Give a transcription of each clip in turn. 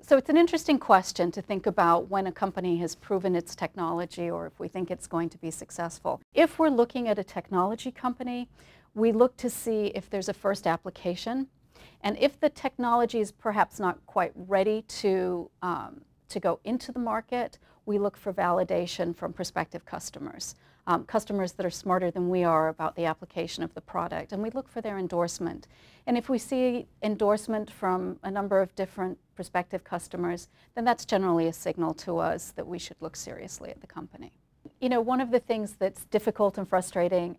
So it's an interesting question to think about when a company has proven its technology or if we think it's going to be successful. If we're looking at a technology company, we look to see if there's a first application, and if the technology is perhaps not quite ready to go into the market, we look for validation from prospective customers. Customers that are smarter than we are about the application of the product, and we look for their endorsement. And if we see endorsement from a number of different prospective customers, then that's generally a signal to us that we should look seriously at the company. You know, one of the things that's difficult and frustrating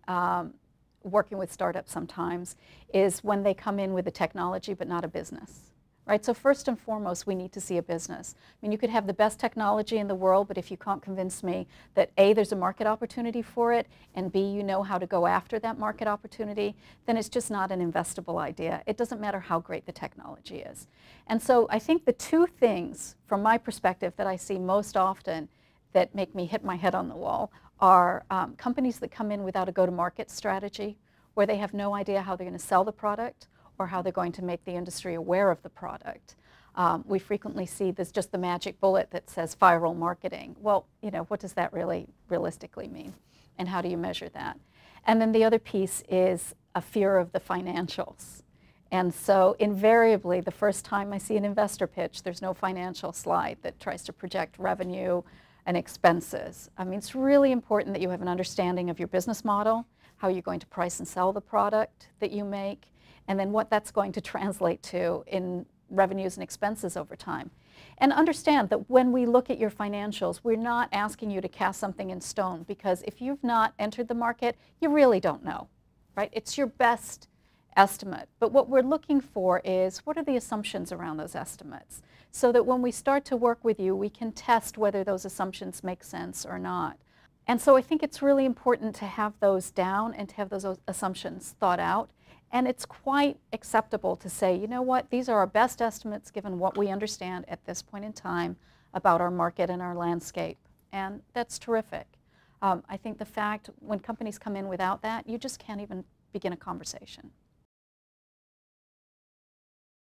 working with startups sometimes is when they come in with a technology but not a business. Right? So first and foremost, we need to see a business. I mean, you could have the best technology in the world, but if you can't convince me that A, there's a market opportunity for it, and B, you know how to go after that market opportunity, then it's just not an investable idea. It doesn't matter how great the technology is. And so I think the two things, from my perspective, that I see most often that make me hit my head on the wall are companies that come in without a go-to-market strategy, where they have no idea how they're going to sell the product, or how they're going to make the industry aware of the product. We frequently see there's just the magic bullet that says viral marketing. Well, you know, what does that really realistically mean? And how do you measure that? And then the other piece is a fear of the financials. And so invariably, the first time I see an investor pitch, there's no financial slide that tries to project revenue and expenses. I mean, it's really important that you have an understanding of your business model, how you're going to price and sell the product that you make, and then what that's going to translate to in revenues and expenses over time. And understand that when we look at your financials, we're not asking you to cast something in stone, because if you've not entered the market, you really don't know, right? It's your best estimate. But what we're looking for is, what are the assumptions around those estimates? So that when we start to work with you, we can test whether those assumptions make sense or not. And so I think it's really important to have those down and to have those assumptions thought out. And it's quite acceptable to say, you know what, these are our best estimates given what we understand at this point in time about our market and our landscape. And that's terrific. I think the fact when companies come in without that, you just can't even begin a conversation.